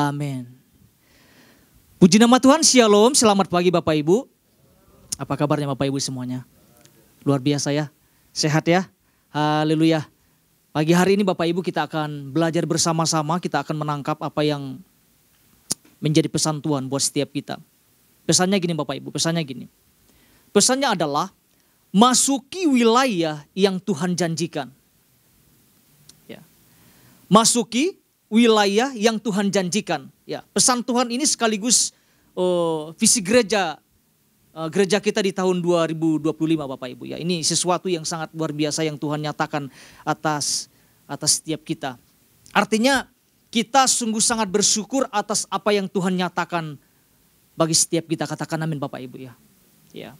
Amin. Puji nama Tuhan, Shalom, selamat pagi Bapak Ibu. Apa kabarnya Bapak Ibu semuanya? Luar biasa ya, sehat ya, haleluya. Pagi hari ini Bapak Ibu kita akan belajar bersama-sama, kita akan menangkap apa yang menjadi pesan Tuhan buat setiap kita. Pesannya gini Bapak Ibu, pesannya gini. Pesannya adalah masuki wilayah yang Tuhan janjikan. Ya. Masuki wilayah yang Tuhan janjikan. Ya, pesan Tuhan ini sekaligus visi gereja kita di tahun 2025 Bapak Ibu ya. Ini sesuatu yang sangat luar biasa yang Tuhan nyatakan atas setiap kita. Artinya kita sungguh sangat bersyukur atas apa yang Tuhan nyatakan bagi setiap kita. Katakan amin Bapak Ibu ya. Ya.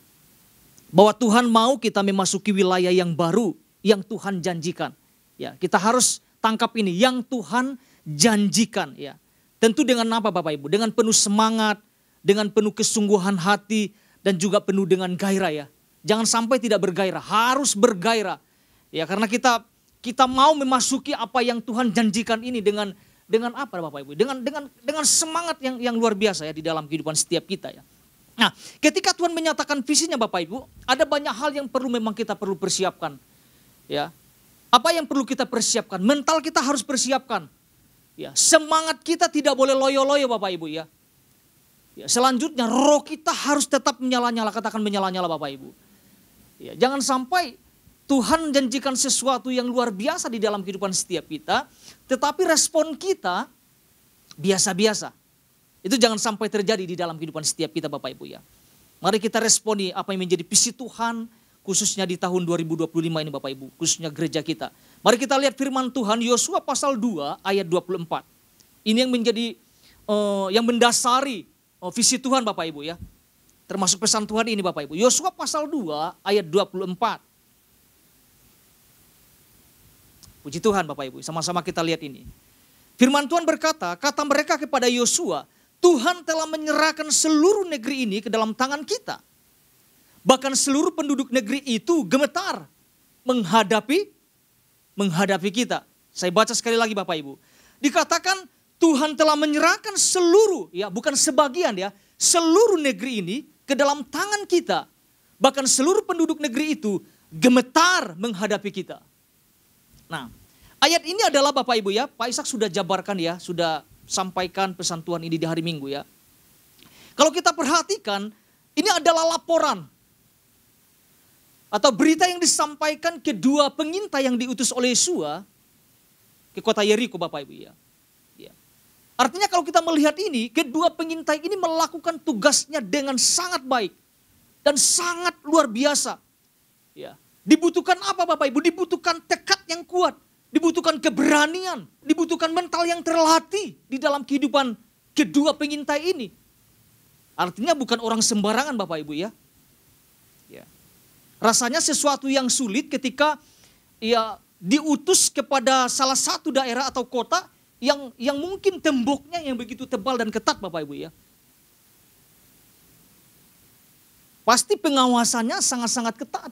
Bahwa Tuhan mau kita memasuki wilayah yang baru yang Tuhan janjikan. Ya, kita harus tangkap ini yang Tuhan janjikan ya. Tentu dengan apa Bapak Ibu? Dengan penuh semangat, dengan penuh kesungguhan hati dan juga penuh dengan gairah ya. Jangan sampai tidak bergairah, harus bergairah. Ya, karena kita mau memasuki apa yang Tuhan janjikan ini dengan apa Bapak Ibu? Dengan semangat yang luar biasa ya di dalam kehidupan setiap kita ya. Nah, ketika Tuhan menyatakan visinya Bapak Ibu, ada banyak hal yang memang kita perlu persiapkan. Ya. Apa yang perlu kita persiapkan? Mental kita harus persiapkan. Ya, semangat kita tidak boleh loyo-loyo Bapak Ibu ya. Ya, selanjutnya roh kita harus tetap menyala-nyala, katakan menyala-nyala Bapak Ibu. Ya, jangan sampai Tuhan janjikan sesuatu yang luar biasa di dalam kehidupan setiap kita, tetapi respon kita biasa-biasa. Itu jangan sampai terjadi di dalam kehidupan setiap kita Bapak Ibu ya. Mari kita responi apa yang menjadi visi Tuhan khususnya di tahun 2025 ini Bapak Ibu, khususnya gereja kita. Mari kita lihat firman Tuhan Yosua pasal 2 ayat 24. Ini yang menjadi yang mendasari visi Tuhan Bapak Ibu ya. Termasuk pesan Tuhan ini Bapak Ibu. Yosua pasal 2 ayat 24. Puji Tuhan Bapak Ibu, sama-sama kita lihat ini. Firman Tuhan berkata, kata mereka kepada Yosua, Tuhan telah menyerahkan seluruh negeri ini ke dalam tangan kita. Bahkan seluruh penduduk negeri itu gemetar menghadapi kita. Saya baca sekali lagi Bapak Ibu. Dikatakan Tuhan telah menyerahkan seluruh, ya bukan sebagian ya, seluruh negeri ini ke dalam tangan kita. Bahkan seluruh penduduk negeri itu gemetar menghadapi kita. Nah, ayat ini adalah Bapak Ibu ya, Pak Ishak sudah jabarkan ya, sudah sampaikan pesan Tuhan ini di hari Minggu ya. Kalau kita perhatikan, ini adalah laporan atau berita yang disampaikan kedua pengintai yang diutus oleh Yosua ke kota Yeriko Bapak Ibu ya. Ya. Artinya kalau kita melihat ini, kedua pengintai ini melakukan tugasnya dengan sangat baik dan sangat luar biasa. Ya. Dibutuhkan apa Bapak Ibu? Dibutuhkan tekad yang kuat, dibutuhkan keberanian, dibutuhkan mental yang terlatih di dalam kehidupan kedua pengintai ini. Artinya bukan orang sembarangan Bapak Ibu ya. Ya. Rasanya sesuatu yang sulit ketika ya diutus kepada salah satu daerah atau kota yang mungkin temboknya yang begitu tebal dan ketat Bapak Ibu ya. Pasti pengawasannya sangat-sangat ketat.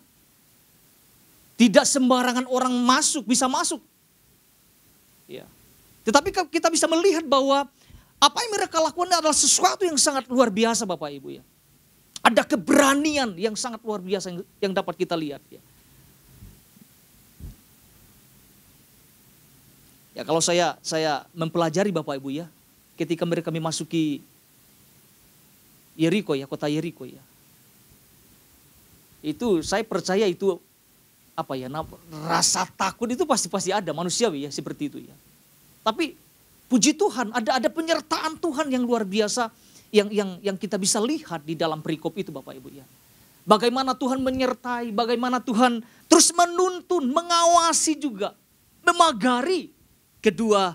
Tidak sembarangan orang bisa masuk. Ya. Tetapi kita bisa melihat bahwa apa yang mereka lakukan adalah sesuatu yang sangat luar biasa Bapak Ibu ya. Ada keberanian yang sangat luar biasa yang dapat kita lihat ya. Ya kalau saya mempelajari Bapak Ibu ya, ketika mereka memasuki Yeriko ya, kota Yeriko ya. Itu saya percaya itu rasa takut itu pasti ada, manusiawi ya seperti itu ya. Tapi puji Tuhan ada penyertaan Tuhan yang luar biasa yang kita bisa lihat di dalam perikop itu Bapak Ibu ya. Bagaimana Tuhan menyertai, bagaimana Tuhan terus menuntun, mengawasi juga, memagari kedua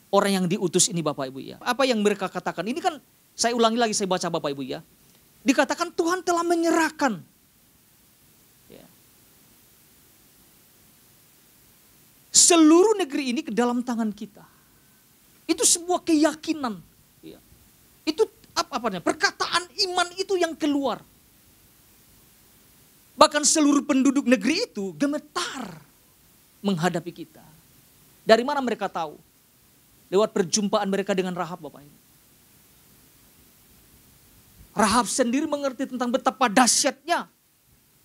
orang yang diutus ini Bapak Ibu ya. Apa yang mereka katakan, ini kan saya ulangi lagi, saya baca Bapak Ibu ya. Dikatakan Tuhan telah menyerahkan seluruh negeri ini ke dalam tangan kita. Itu sebuah keyakinan. Ya. Itu perkataan iman itu yang keluar. Bahkan seluruh penduduk negeri itu gemetar menghadapi kita. Dari mana mereka tahu? Lewat perjumpaan mereka dengan Rahab, Bapak Ibu. Rahab sendiri mengerti tentang betapa dahsyatnya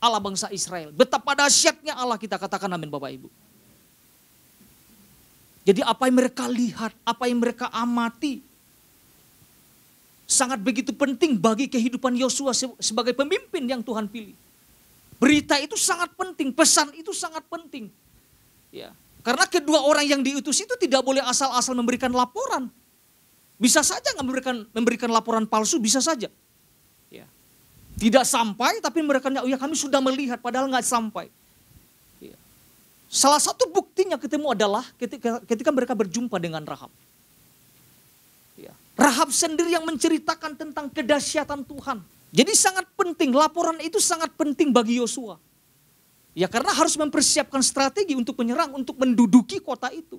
Allah bangsa Israel. Betapa dahsyatnya Allah kita, katakan amin Bapak Ibu. Jadi apa yang mereka lihat, apa yang mereka amati, sangat begitu penting bagi kehidupan Yosua sebagai pemimpin yang Tuhan pilih. Berita itu sangat penting, pesan itu sangat penting. Ya, karena kedua orang yang diutus itu tidak boleh asal-asal memberikan laporan. Bisa saja nggak memberikan laporan palsu, bisa saja. Ya. Tidak sampai, tapi mereka, ya kami sudah melihat, padahal nggak sampai. Ya. Salah satu buktinya ketemu adalah ketika mereka berjumpa dengan Rahab. Ya. Rahab sendiri yang menceritakan tentang kedahsyatan Tuhan. Jadi sangat penting, laporan itu sangat penting bagi Yosua. Ya karena harus mempersiapkan strategi untuk menyerang, untuk menduduki kota itu.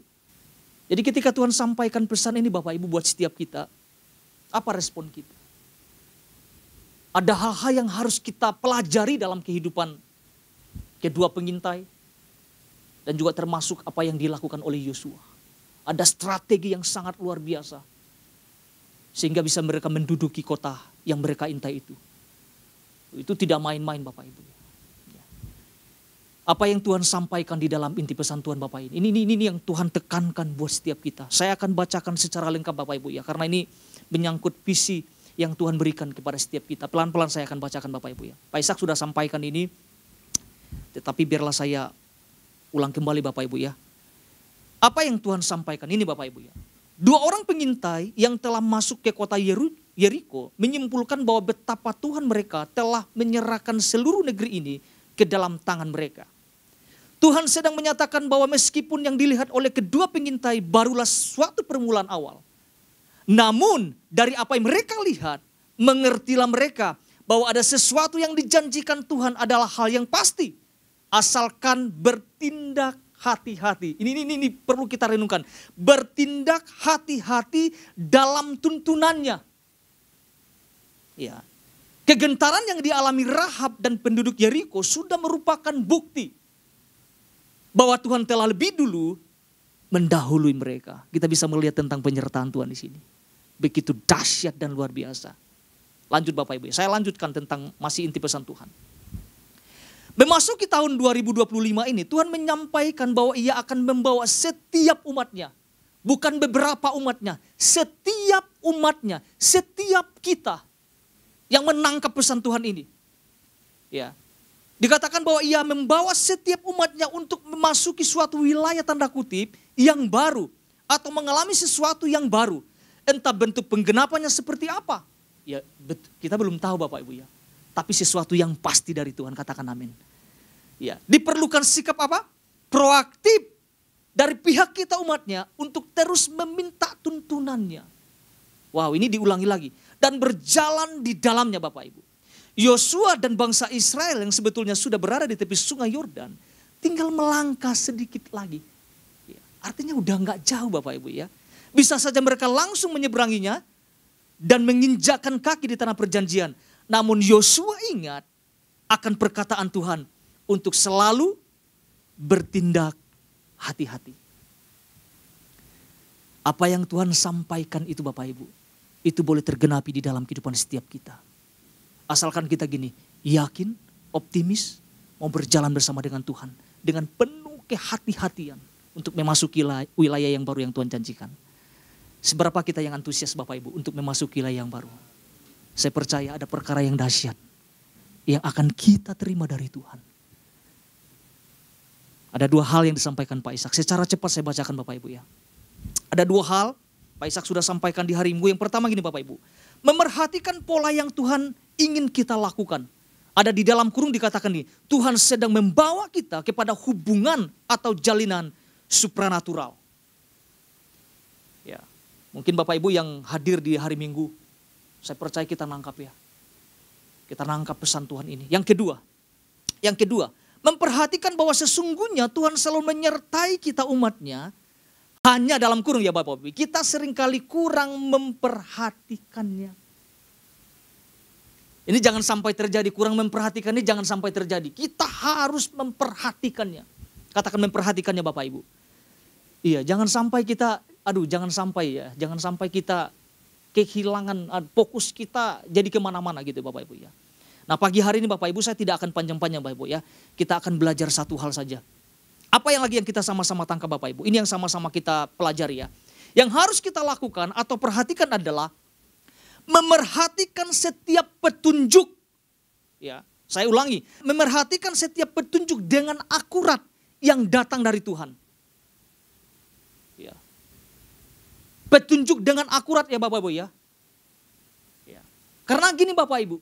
Jadi ketika Tuhan sampaikan pesan ini Bapak Ibu buat setiap kita, apa respon kita? Ada hal-hal yang harus kita pelajari dalam kehidupan kedua pengintai. Dan juga termasuk apa yang dilakukan oleh Yosua. Ada strategi yang sangat luar biasa. Sehingga bisa mereka menduduki kota yang mereka intai itu. Itu tidak main-main Bapak Ibu. Apa yang Tuhan sampaikan di dalam inti pesan Tuhan Bapak ini. Ini yang Tuhan tekankan buat setiap kita. Saya akan bacakan secara lengkap Bapak Ibu ya. Karena ini menyangkut visi yang Tuhan berikan kepada setiap kita. Pelan-pelan saya akan bacakan Bapak Ibu ya. Pak Ishak sudah sampaikan ini. Tetapi biarlah saya ulang kembali Bapak Ibu ya. Apa yang Tuhan sampaikan ini Bapak Ibu ya. Dua orang pengintai yang telah masuk ke kota Yeriko menyimpulkan bahwa betapa Tuhan mereka telah menyerahkan seluruh negeri ini ke dalam tangan mereka. Tuhan sedang menyatakan bahwa meskipun yang dilihat oleh kedua pengintai barulah suatu permulaan awal. Namun dari apa yang mereka lihat, mengertilah mereka bahwa ada sesuatu yang dijanjikan Tuhan adalah hal yang pasti. Asalkan bertindak hati-hati. Ini perlu kita renungkan. Bertindak hati-hati dalam tuntunannya. Ya. Kegentaran yang dialami Rahab dan penduduk Yeriko sudah merupakan bukti bahwa Tuhan telah lebih dulu mendahului mereka. Kita bisa melihat tentang penyertaan Tuhan di sini. Begitu dahsyat dan luar biasa. Lanjut Bapak Ibu, saya lanjutkan tentang masih inti pesan Tuhan. Memasuki tahun 2025 ini Tuhan menyampaikan bahwa ia akan membawa setiap umatnya. Bukan beberapa umatnya, setiap umatnya, setiap kita yang menangkap pesan Tuhan ini. Ya. Dikatakan bahwa ia membawa setiap umatnya untuk memasuki suatu wilayah tanda kutip yang baru. Atau mengalami sesuatu yang baru. Entah bentuk penggenapannya seperti apa. Ya, kita belum tahu Bapak Ibu ya. Tapi sesuatu yang pasti dari Tuhan, katakan amin. Ya, diperlukan sikap apa? Proaktif dari pihak kita umatnya untuk terus meminta tuntunannya. Wow, ini diulangi lagi. Dan berjalan di dalamnya Bapak Ibu. Yosua dan bangsa Israel yang sebetulnya sudah berada di tepi sungai Yordan, tinggal melangkah sedikit lagi. Ya, artinya udah gak jauh Bapak Ibu ya. Bisa saja mereka langsung menyeberanginya dan menginjakkan kaki di tanah perjanjian. Namun Yosua ingat akan perkataan Tuhan untuk selalu bertindak hati-hati. Apa yang Tuhan sampaikan itu Bapak Ibu, itu boleh tergenapi di dalam kehidupan setiap kita. Asalkan kita gini, yakin, optimis, mau berjalan bersama dengan Tuhan. Dengan penuh kehati-hatian untuk memasuki wilayah yang baru yang Tuhan janjikan. Seberapa kita yang antusias Bapak Ibu untuk memasuki wilayah yang baru. Saya percaya ada perkara yang dahsyat yang akan kita terima dari Tuhan. Ada dua hal yang disampaikan Pak Ishak. Secara cepat saya bacakan Bapak Ibu ya. Ada dua hal Pak Ishak sudah sampaikan di hari Minggu. Yang pertama gini Bapak Ibu. Memerhatikan pola yang Tuhan ingin kita lakukan. Ada di dalam kurung dikatakan nih. Tuhan sedang membawa kita kepada hubungan atau jalinan supranatural. Ya, mungkin Bapak Ibu yang hadir di hari Minggu. Saya percaya kita nangkap ya. Kita nangkap pesan Tuhan ini. Yang kedua. Memperhatikan bahwa sesungguhnya Tuhan selalu menyertai kita umatnya. Hanya dalam kurung ya Bapak Ibu, kita seringkali kurang memperhatikannya. Ini jangan sampai terjadi, kurang memperhatikannya jangan sampai terjadi. Kita harus memperhatikannya. Katakan memperhatikannya Bapak Ibu. Iya, jangan sampai kita aduh jangan sampai ya, jangan sampai kita kehilangan fokus kita jadi kemana-mana gitu Bapak Ibu ya. Nah pagi hari ini Bapak Ibu saya tidak akan panjang-panjang Bapak Ibu ya. Kita akan belajar satu hal saja. Apa yang lagi yang kita sama-sama tangkap Bapak Ibu? Ini yang sama-sama kita pelajari ya. Yang harus kita lakukan atau perhatikan adalah memerhatikan setiap petunjuk. Ya, saya ulangi, memerhatikan setiap petunjuk dengan akurat yang datang dari Tuhan. Ya. Petunjuk dengan akurat ya Bapak Ibu ya. Ya. Karena gini Bapak Ibu,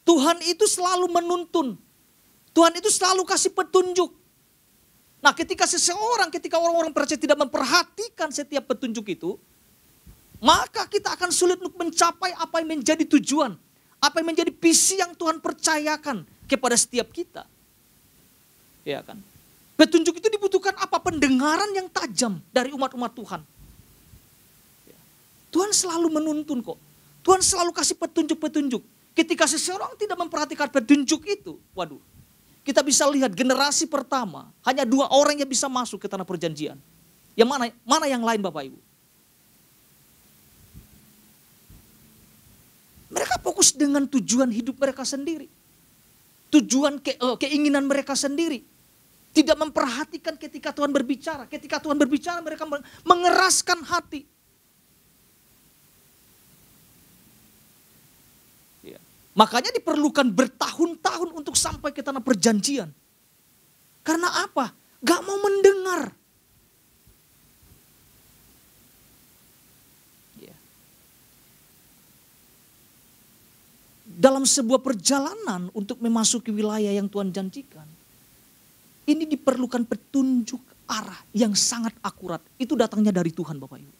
Tuhan itu selalu menuntun. Tuhan itu selalu kasih petunjuk. Nah ketika orang-orang percaya tidak memperhatikan setiap petunjuk itu, maka kita akan sulit untuk mencapai apa yang menjadi tujuan. Apa yang menjadi visi yang Tuhan percayakan kepada setiap kita. Ya kan? Petunjuk itu dibutuhkan apa? Pendengaran yang tajam dari umat-umat Tuhan. Tuhan selalu menuntun kok. Tuhan selalu kasih petunjuk-petunjuk. Ketika seseorang tidak memperhatikan petunjuk itu, waduh. Kita bisa lihat generasi pertama, hanya 2 orang yang bisa masuk ke tanah perjanjian. Yang mana yang lain Bapak Ibu? Mereka fokus dengan tujuan hidup mereka sendiri. Tujuan keinginan mereka sendiri. Tidak memperhatikan ketika Tuhan berbicara. Ketika Tuhan berbicara mereka mengeraskan hati. Makanya diperlukan bertahun-tahun untuk sampai ke tanah perjanjian. Karena apa? Gak mau mendengar. Dalam sebuah perjalanan untuk memasuki wilayah yang Tuhan janjikan. Ini diperlukan petunjuk arah yang sangat akurat. Itu datangnya dari Tuhan Bapak Ibu.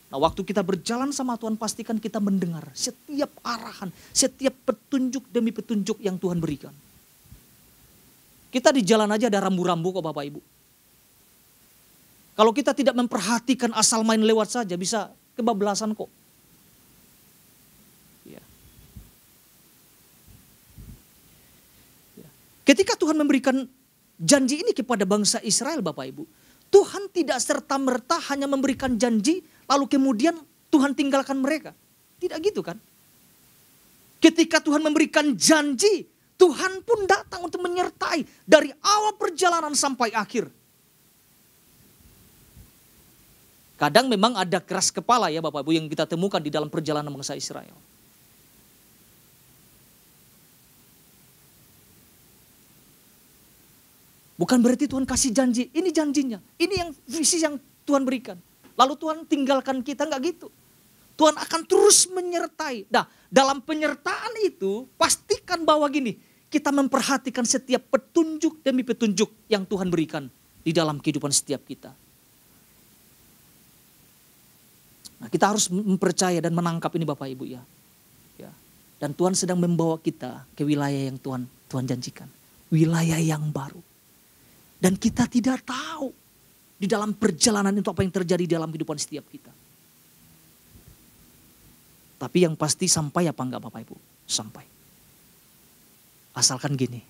Nah waktu kita berjalan sama Tuhan pastikan kita mendengar setiap arahan, setiap petunjuk demi petunjuk yang Tuhan berikan. Kita di jalan aja ada rambu-rambu kok Bapak Ibu. Kalau kita tidak memperhatikan asal main lewat saja bisa kebablasan kok. Ya. Ya. Ketika Tuhan memberikan janji ini kepada bangsa Israel Bapak Ibu. Tuhan tidak serta-merta hanya memberikan janji lalu kemudian Tuhan tinggalkan mereka. Tidak gitu kan. Ketika Tuhan memberikan janji, Tuhan pun datang untuk menyertai dari awal perjalanan sampai akhir. Kadang memang ada keras kepala ya Bapak Ibu yang kita temukan di dalam perjalanan bangsa Israel. Bukan berarti Tuhan kasih janji, ini janjinya. Ini yang visi yang Tuhan berikan. Lalu Tuhan tinggalkan kita, enggak gitu. Tuhan akan terus menyertai. Nah, dalam penyertaan itu pastikan bahwa gini, kita memperhatikan setiap petunjuk demi petunjuk yang Tuhan berikan di dalam kehidupan setiap kita. Nah, kita harus mempercaya dan menangkap ini Bapak Ibu ya. Dan Tuhan sedang membawa kita ke wilayah yang Tuhan janjikan. Wilayah yang baru. Dan kita tidak tahu di dalam perjalanan itu apa yang terjadi dalam kehidupan setiap kita. Tapi yang pasti sampai apa enggak Bapak Ibu? Sampai. Asalkan gini,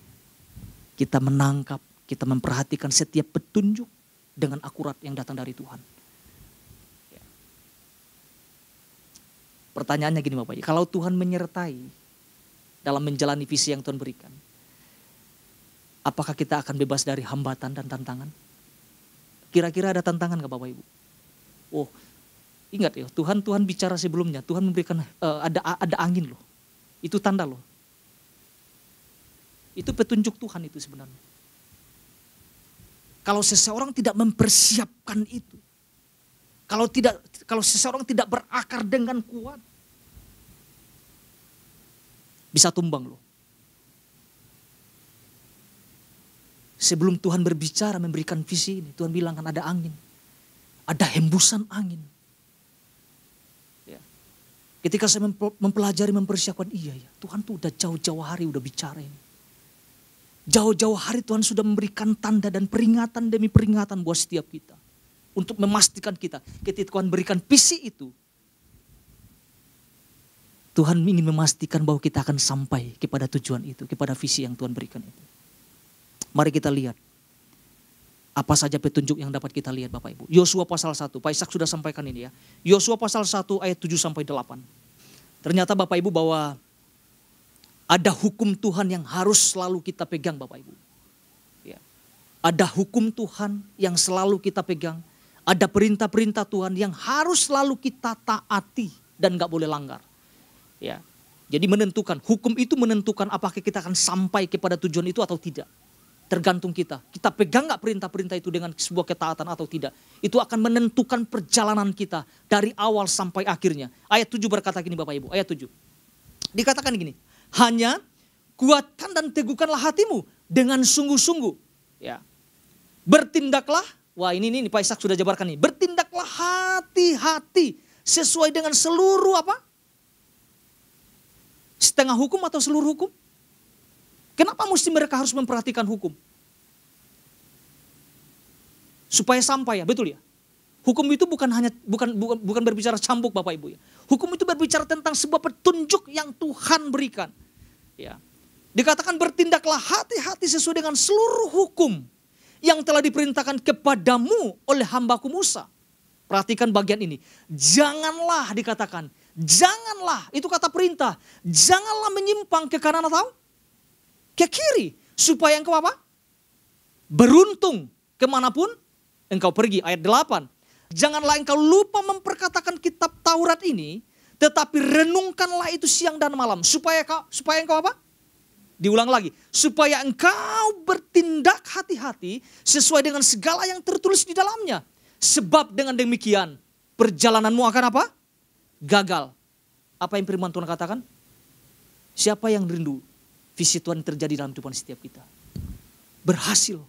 kita menangkap, kita memperhatikan setiap petunjuk dengan akurat yang datang dari Tuhan. Pertanyaannya gini Bapak Ibu, kalau Tuhan menyertai dalam menjalani visi yang Tuhan berikan, apakah kita akan bebas dari hambatan dan tantangan? Kira-kira ada tantangan gak Bapak Ibu? Oh, ingat ya, Tuhan bicara sebelumnya, Tuhan memberikan ada angin loh. Itu tanda loh. Itu petunjuk Tuhan itu sebenarnya. Kalau seseorang tidak mempersiapkan itu, kalau seseorang tidak berakar dengan kuat, bisa tumbang loh. Sebelum Tuhan berbicara memberikan visi ini, Tuhan bilang kan ada angin. Ada hembusan angin. Ya. Ketika saya mempelajari, mempersiapkan, iya ya Tuhan tuh udah jauh-jauh hari udah bicara ini. Jauh-jauh hari Tuhan sudah memberikan tanda dan peringatan demi peringatan buat setiap kita. Untuk memastikan kita, ketika Tuhan berikan visi itu, Tuhan ingin memastikan bahwa kita akan sampai kepada tujuan itu, kepada visi yang Tuhan berikan itu. Mari kita lihat Apa saja petunjuk yang dapat kita lihat Bapak Ibu. Yosua pasal 1, Pak Ishak sudah sampaikan ini ya. Yosua pasal 1 ayat 7 sampai 8. Ternyata Bapak Ibu bahwa ada hukum Tuhan yang harus selalu kita pegang Bapak Ibu. Ya. Ada hukum Tuhan yang selalu kita pegang. Ada perintah-perintah Tuhan yang harus selalu kita taati dan gak boleh langgar. Ya. Jadi menentukan, hukum itu menentukan apakah kita akan sampai kepada tujuan itu atau tidak. Tergantung kita. Kita pegang gak perintah-perintah itu dengan sebuah ketaatan atau tidak. Itu akan menentukan perjalanan kita dari awal sampai akhirnya. Ayat 7 berkata gini Bapak Ibu, ayat 7. Dikatakan gini, hanya kuatkan dan teguhkanlah hatimu dengan sungguh-sungguh. Ya. Bertindaklah, wah ini Pak Ishak sudah jabarkan nih. Bertindaklah hati-hati sesuai dengan seluruh apa? Setengah hukum atau seluruh hukum? Kenapa mesti mereka harus memperhatikan hukum? Supaya sampai ya, betul ya. Hukum itu bukan berbicara cambuk Bapak Ibu ya. Hukum itu berbicara tentang sebuah petunjuk yang Tuhan berikan. Ya. Dikatakan bertindaklah hati-hati sesuai dengan seluruh hukum yang telah diperintahkan kepadamu oleh hambaku Musa. Perhatikan bagian ini. Janganlah dikatakan. Janganlah, itu kata perintah. Janganlah menyimpang ke kanan atau ke kiri. Supaya engkau apa? Beruntung kemanapun engkau pergi. Ayat 8. Janganlah engkau lupa memperkatakan kitab Taurat ini. Tetapi renungkanlah itu siang dan malam. Supaya engkau apa? Diulang lagi. Supaya engkau bertindak hati-hati sesuai dengan segala yang tertulis di dalamnya. Sebab dengan demikian perjalananmu akan apa? Gagal. Apa yang firman Tuhan katakan? Siapa yang rindu visi Tuhan terjadi dalam kehidupan setiap kita? Berhasil.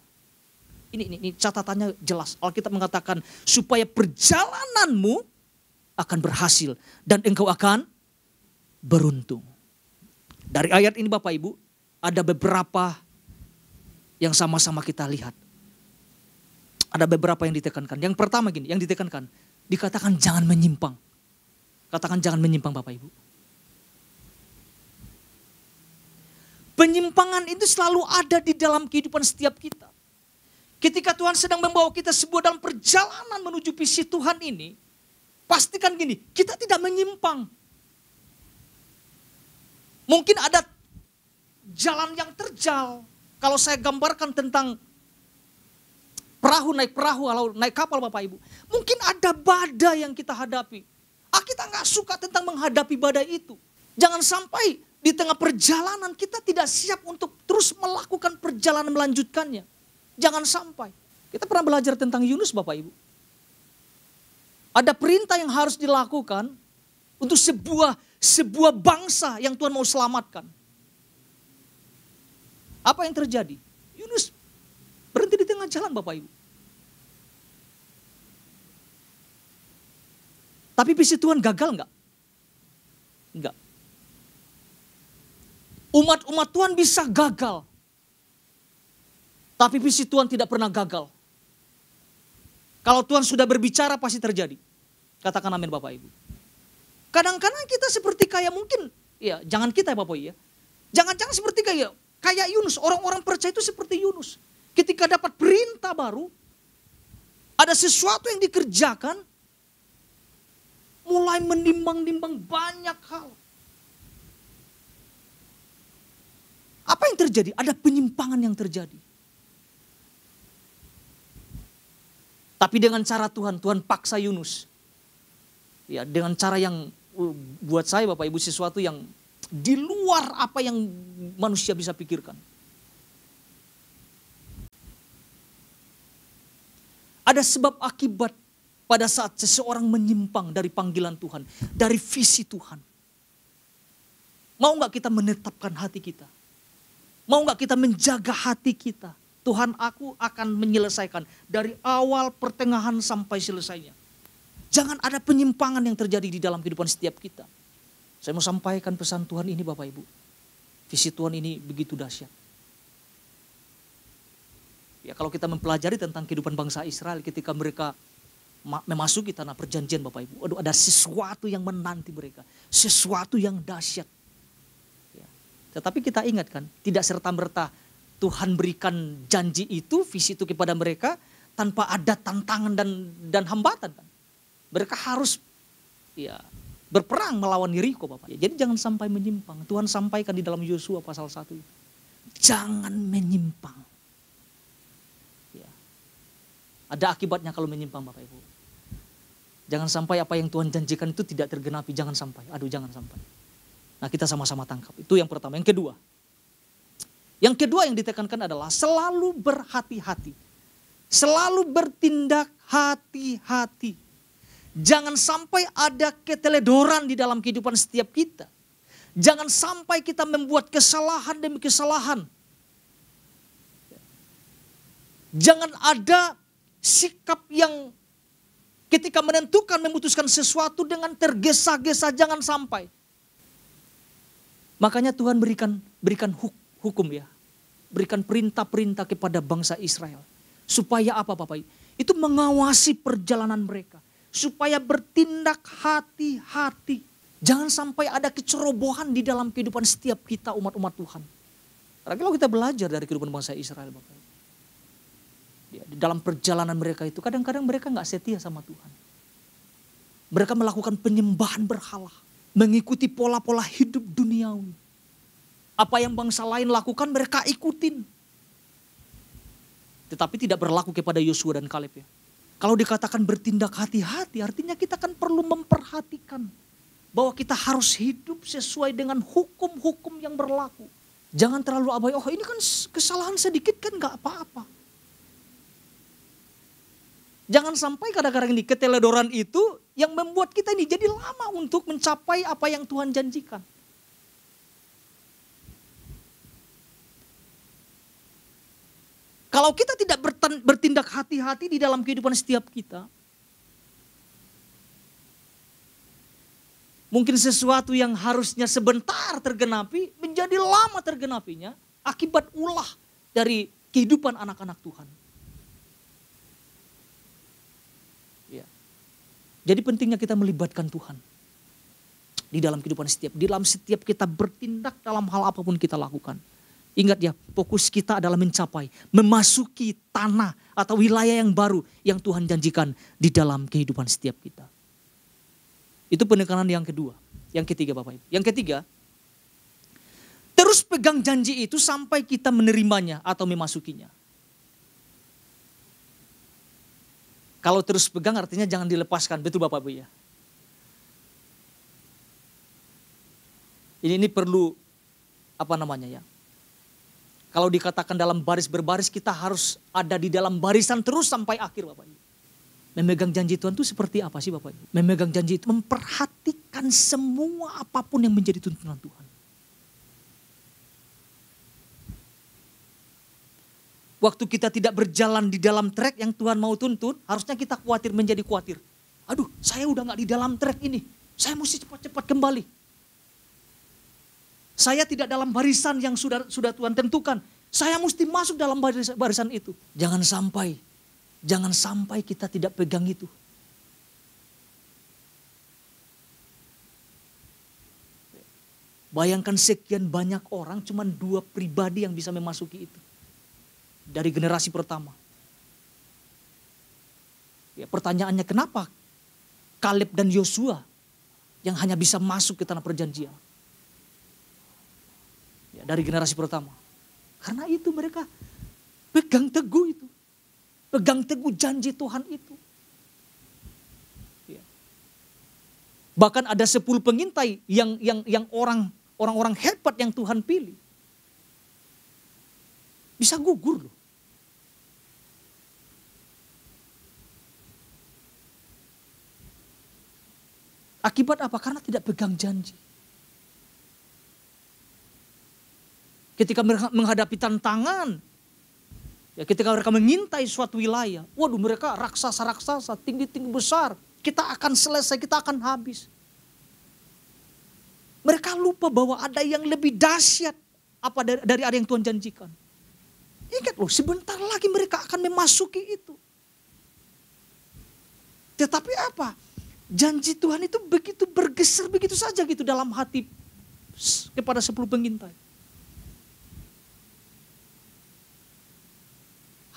Ini catatannya jelas. Alkitab mengatakan supaya perjalananmu akan berhasil dan engkau akan beruntung. Dari ayat ini Bapak Ibu ada beberapa yang sama-sama kita lihat. Ada beberapa yang ditekankan. Yang pertama gini, yang ditekankan. Dikatakan jangan menyimpang. Katakan jangan menyimpang Bapak Ibu. Penyimpangan itu selalu ada di dalam kehidupan setiap kita. Ketika Tuhan sedang membawa kita sebuah dalam perjalanan menuju visi Tuhan ini. Pastikan gini, kita tidak menyimpang. Mungkin ada jalan yang terjal. Kalau saya gambarkan tentang naik perahu, kalau naik kapal Bapak Ibu. Mungkin ada badai yang kita hadapi. Kita gak suka tentang menghadapi badai itu. Jangan sampai di tengah perjalanan kita tidak siap untuk terus melakukan perjalanan melanjutkannya. Jangan sampai. Kita pernah belajar tentang Yunus Bapak Ibu. Ada perintah yang harus dilakukan untuk sebuah bangsa yang Tuhan mau selamatkan. Apa yang terjadi? Yunus berhenti di tengah jalan Bapak Ibu. Tapi visi Tuhan gagal enggak? Enggak. Umat Tuhan bisa gagal. Tapi visi Tuhan tidak pernah gagal. Kalau Tuhan sudah berbicara pasti terjadi. Katakan amin Bapak Ibu. Kadang-kadang kita seperti kayak mungkin, ya jangan kita ya Bapak Ibu ya. Jangan-jangan seperti kayak Yunus. Orang-orang percaya itu seperti Yunus. Ketika dapat perintah baru, ada sesuatu yang dikerjakan, mulai menimbang-nimbang banyak hal. Apa yang terjadi? Ada penyimpangan yang terjadi. Tapi dengan cara Tuhan paksa Yunus. Ya, dengan cara yang buat saya Bapak Ibu sesuatu yang di luar apa yang manusia bisa pikirkan. Ada sebab akibat pada saat seseorang menyimpang dari panggilan Tuhan, dari visi Tuhan. Mau gak kita menetapkan hati kita? Mau gak kita menjaga hati kita? Tuhan, aku akan menyelesaikan dari awal pertengahan sampai selesainya. Jangan ada penyimpangan yang terjadi di dalam kehidupan setiap kita. Saya mau sampaikan pesan Tuhan ini Bapak Ibu. Visi Tuhan ini begitu dahsyat. Ya, kalau kita mempelajari tentang kehidupan bangsa Israel ketika mereka memasuki tanah perjanjian Bapak Ibu. Aduh, ada sesuatu yang menanti mereka. Sesuatu yang dahsyat. Ya. Tetapi kita ingat kan, tidak serta-merta Tuhan berikan janji itu, visi itu kepada mereka. tanpa ada tantangan dan hambatan. Mereka harus berperang melawan Yeriko, Bapak. Jadi jangan sampai menyimpang. Tuhan sampaikan di dalam Yosua pasal 1 itu. Jangan menyimpang. Ada akibatnya kalau menyimpang, Bapak Ibu. Jangan sampai apa yang Tuhan janjikan itu tidak tergenapi. Jangan sampai. Jangan sampai. Nah, kita sama-sama tangkap. Itu yang pertama. Yang kedua. Yang kedua yang ditekankan adalah selalu berhati-hati. Selalu bertindak hati-hati. Jangan sampai ada keteledoran di dalam kehidupan setiap kita. Jangan sampai kita membuat kesalahan demi kesalahan. Jangan ada sikap yang ketika menentukan, memutuskan sesuatu dengan tergesa-gesa, jangan sampai. Makanya Tuhan berikan hukum ya. Berikan perintah-perintah kepada bangsa Israel. Supaya apa, Bapak? Itu mengawasi perjalanan mereka. Supaya bertindak hati-hati. Jangan sampai ada kecerobohan di dalam kehidupan setiap kita umat-umat Tuhan. Karena kalau kita belajar dari kehidupan bangsa Israel, Bapak, di dalam perjalanan mereka itu kadang-kadang mereka gak setia sama Tuhan. Mereka melakukan penyembahan berhala. Mengikuti pola-pola hidup duniawi. Apa yang bangsa lain lakukan mereka ikutin. Tetapi tidak berlaku kepada Yosua dan Kaleb ya. Kalau dikatakan bertindak hati-hati artinya kita kan perlu memperhatikan. Bahwa kita harus hidup sesuai dengan hukum-hukum yang berlaku. Jangan terlalu abai, ini kan kesalahan sedikit kan gak apa-apa. Jangan sampai kadang-kadang ini keteledoran itu yang membuat kita ini jadi lama untuk mencapai apa yang Tuhan janjikan. Kalau kita tidak bertindak hati-hati di dalam kehidupan setiap kita, mungkin sesuatu yang harusnya sebentar tergenapi menjadi lama tergenapinya akibat ulah dari kehidupan anak-anak Tuhan. Jadi pentingnya kita melibatkan Tuhan di dalam kehidupan setiap kita bertindak dalam hal apapun kita lakukan. Ingat ya, fokus kita adalah memasuki tanah atau wilayah yang baru yang Tuhan janjikan di dalam kehidupan setiap kita. Itu penekanan yang kedua. Yang ketiga Bapak Ibu. Yang ketiga, terus pegang janji itu sampai kita menerimanya atau memasukinya. Kalau terus pegang artinya jangan dilepaskan. Betul Bapak Ibu ya. Ini perlu ya. Kalau dikatakan dalam baris berbaris kita harus ada di dalam barisan terus sampai akhir Bapak Ibu. Memegang janji Tuhan itu seperti apa sih Bapak Ibu? Memegang janji itu memperhatikan semua apapun yang menjadi tuntunan Tuhan. Waktu kita tidak berjalan di dalam trek yang Tuhan mau tuntun, harusnya kita menjadi khawatir. Aduh, saya udah gak di dalam trek ini. Saya mesti cepat-cepat kembali. Saya tidak dalam barisan yang sudah Tuhan tentukan. Saya mesti masuk dalam barisan itu. Jangan sampai kita tidak pegang itu. Bayangkan sekian banyak orang, cuma 2 pribadi yang bisa memasuki itu. Dari generasi pertama. Ya, pertanyaannya kenapa Kaleb dan Yosua yang hanya bisa masuk ke tanah perjanjian? Ya, dari generasi pertama. Karena itu mereka pegang teguh itu. Pegang teguh janji Tuhan itu. Ya. Bahkan ada 10 pengintai yang orang-orang hebat yang Tuhan pilih. Bisa gugur loh. Akibat apa? Karena tidak pegang janji. Ketika mereka menghadapi tantangan, ya ketika mereka mengintai suatu wilayah, waduh mereka raksasa-raksasa, tinggi-tinggi besar, kita akan selesai, kita akan habis. Mereka lupa bahwa ada yang lebih dahsyat dari ada yang Tuhan janjikan. Ingat loh, sebentar lagi mereka akan memasuki itu. Tetapi apa? Janji Tuhan itu begitu bergeser begitu saja gitu dalam hati kepada 10 pengintai.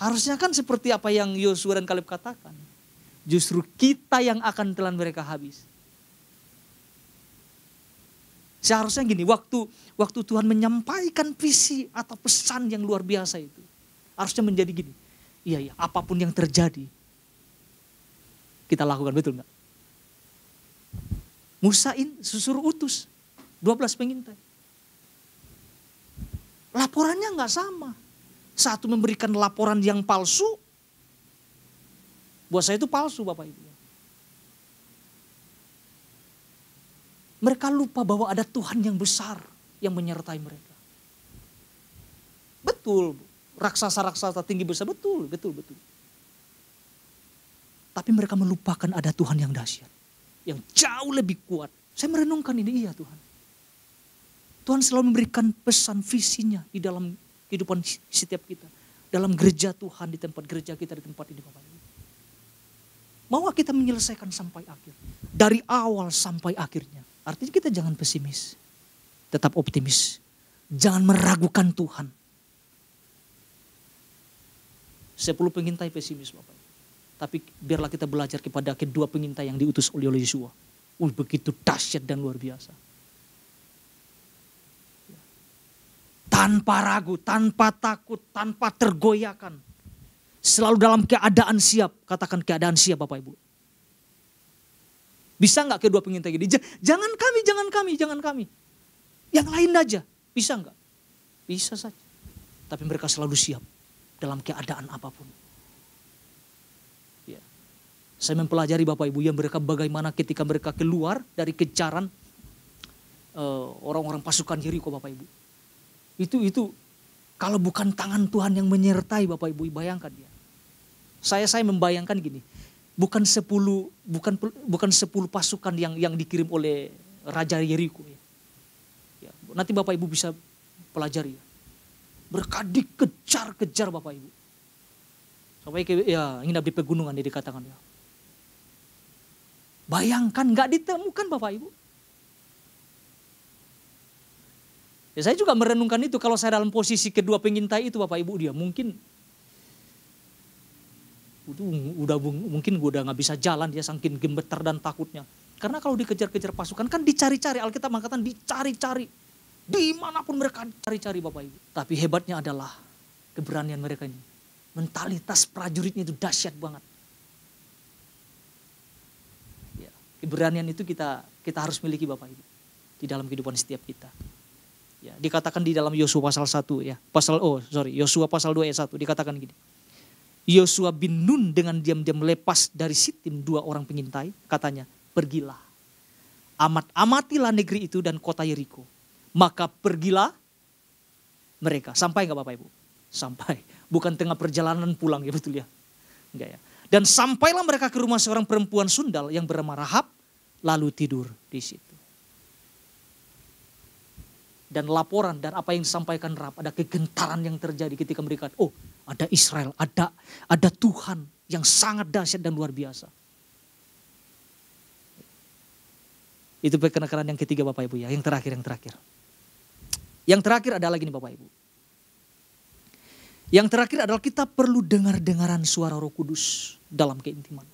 Harusnya kan seperti apa yang Yosua dan Kaleb katakan. Justru kita yang akan telan mereka habis. Seharusnya gini, waktu Tuhan menyampaikan visi atau pesan yang luar biasa itu. Harusnya menjadi gini. Iya, apapun yang terjadi. Kita lakukan, betul enggak? Musain suruh utus 12 pengintai. Laporannya enggak sama. Satu memberikan laporan yang palsu. Buat saya itu palsu Bapak Ibu. Mereka lupa bahwa ada Tuhan yang besar yang menyertai mereka. Betul, raksasa-raksasa tinggi besar, betul. Tapi mereka melupakan ada Tuhan yang dahsyat. Yang jauh lebih kuat. Saya merenungkan ini, iya Tuhan. Tuhan selalu memberikan pesan visinya di dalam kehidupan setiap kita. Dalam gereja Tuhan, di tempat gereja kita, di tempat ini Bapak Ibu. Mau kita menyelesaikan sampai akhir. Dari awal sampai akhirnya. Artinya kita jangan pesimis. Tetap optimis. Jangan meragukan Tuhan. 10 pengintai pesimis Bapak Ibu. Tapi biarlah kita belajar kepada kedua pengintai yang diutus oleh Yosua. Begitu dahsyat dan luar biasa. Tanpa ragu, tanpa takut, tanpa tergoyahkan. Selalu dalam keadaan siap. Katakan keadaan siap Bapak Ibu. Bisa enggak kedua pengintai ini? Jangan kami. Yang lain aja. Bisa enggak? Bisa saja. Tapi mereka selalu siap. Dalam keadaan apapun. Ya. Saya mempelajari Bapak Ibu yang mereka bagaimana ketika mereka keluar dari kejaran orang-orang pasukan Yeriko Bapak Ibu. Itu kalau bukan tangan Tuhan yang menyertai Bapak Ibu, bayangkan ya. Saya membayangkan gini, bukan 10 pasukan yang dikirim oleh Raja Yeriko ya. Ya, nanti Bapak Ibu bisa pelajari ya. Mereka dikejar-kejar Bapak Ibu. Sampai nginap di pegunungan dia dikatakan ya. Bayangkan gak ditemukan Bapak Ibu. Ya, saya juga merenungkan itu kalau saya dalam posisi kedua pengintai itu Bapak Ibu, dia mungkin mungkin gue udah nggak bisa jalan, dia saking gemetar dan takutnya. Karena kalau dikejar-kejar pasukan kan dicari-cari, Alkitab mengatakan dicari-cari. Dimanapun mereka cari-cari Bapak Ibu. Tapi hebatnya adalah keberanian mereka ini. Mentalitas prajuritnya itu dahsyat banget. Ya, keberanian itu kita harus miliki Bapak Ibu. Di dalam kehidupan setiap kita. Ya, dikatakan di dalam Yosua pasal 1 ya. Yosua pasal 2 ayat 1 dikatakan gini. Yosua bin Nun dengan diam-diam lepas dari Sitim 2 orang pengintai, katanya, pergilah. Amatilah negeri itu dan kota Yeriko. Maka pergilah mereka. Sampai enggak Bapak Ibu? Sampai. Bukan tengah perjalanan pulang ya, betul ya? Enggak ya. Dan sampailah mereka ke rumah seorang perempuan sundal yang bernama Rahab, lalu tidur di situ. Dan laporan dan apa yang disampaikan Rahab, ada kegentaran yang terjadi ketika mereka, ada Israel, ada Tuhan yang sangat dahsyat dan luar biasa. Itu penekanan yang ketiga Bapak Ibu ya, yang terakhir. Yang terakhir adalah gini Bapak Ibu. Yang terakhir adalah kita perlu dengar-dengaran suara Roh Kudus dalam keintiman.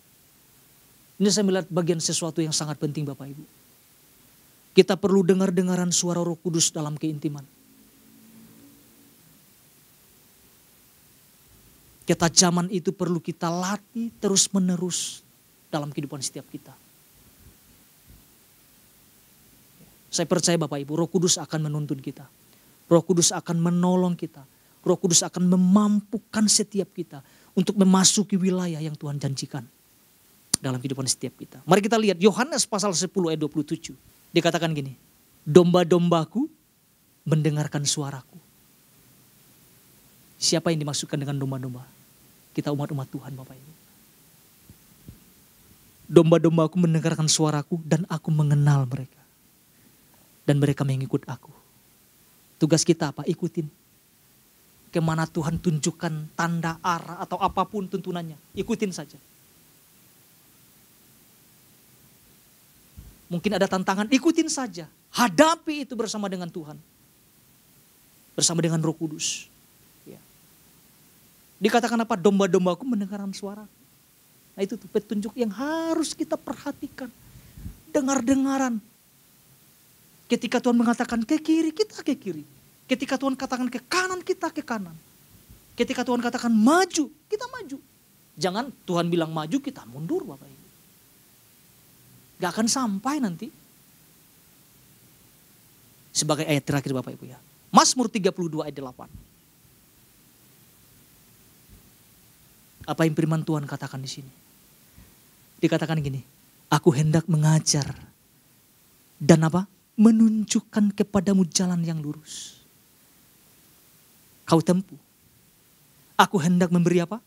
Ini saya melihat bagian sesuatu yang sangat penting Bapak Ibu. Kita perlu dengar-dengaran suara Roh Kudus dalam keintiman. Ketajaman itu perlu kita latih terus-menerus dalam kehidupan setiap kita. Saya percaya Bapak Ibu, Roh Kudus akan menuntun kita. Roh Kudus akan menolong kita. Roh Kudus akan memampukan setiap kita untuk memasuki wilayah yang Tuhan janjikan dalam kehidupan setiap kita. Mari kita lihat Yohanes pasal 10 ayat 27. Dikatakan gini, domba-dombaku mendengarkan suaraku. Siapa yang dimaksudkan dengan domba-domba? Kita umat-umat Tuhan Bapak Ibu. Domba-dombaku mendengarkan suaraku dan aku mengenal mereka. Dan mereka mengikut aku. Tugas kita apa? Ikutin. Kemana Tuhan tunjukkan tanda arah atau apapun tuntunannya. Ikutin saja. Mungkin ada tantangan, ikutin saja. Hadapi itu bersama dengan Tuhan. Bersama dengan Roh Kudus. Ya. Dikatakan apa? Domba-dombaku mendengarkan suara. Nah itu tuh petunjuk yang harus kita perhatikan. Dengar-dengaran. Ketika Tuhan mengatakan ke kiri, kita ke kiri. Ketika Tuhan katakan ke kanan, kita ke kanan. Ketika Tuhan katakan maju, kita maju. Jangan Tuhan bilang maju, kita mundur Bapak Ibu. Gak akan sampai nanti. Sebagai ayat terakhir Bapak Ibu ya. Mazmur 32 ayat 8. Apa yang firman Tuhan katakan di sini? Dikatakan gini, aku hendak mengajar dan apa? Menunjukkan kepadamu jalan yang lurus. Kau tempuh. Aku hendak memberi apa?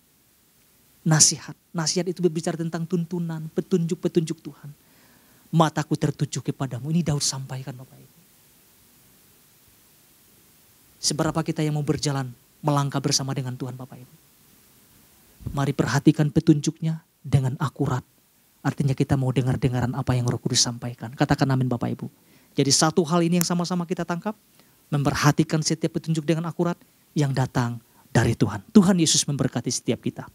Nasihat. Nasihat itu berbicara tentang tuntunan, petunjuk-petunjuk Tuhan. Mataku tertuju kepadamu. Ini Daud sampaikan Bapak Ibu. Seberapa kita yang mau berjalan, melangkah bersama dengan Tuhan Bapak Ibu. Mari perhatikan petunjuknya dengan akurat. Artinya kita mau dengar-dengaran apa yang Roh Kudus sampaikan. Katakan amin Bapak Ibu. Jadi satu hal ini yang sama-sama kita tangkap. Memperhatikan setiap petunjuk dengan akurat yang datang dari Tuhan. Tuhan Yesus memberkati setiap kita.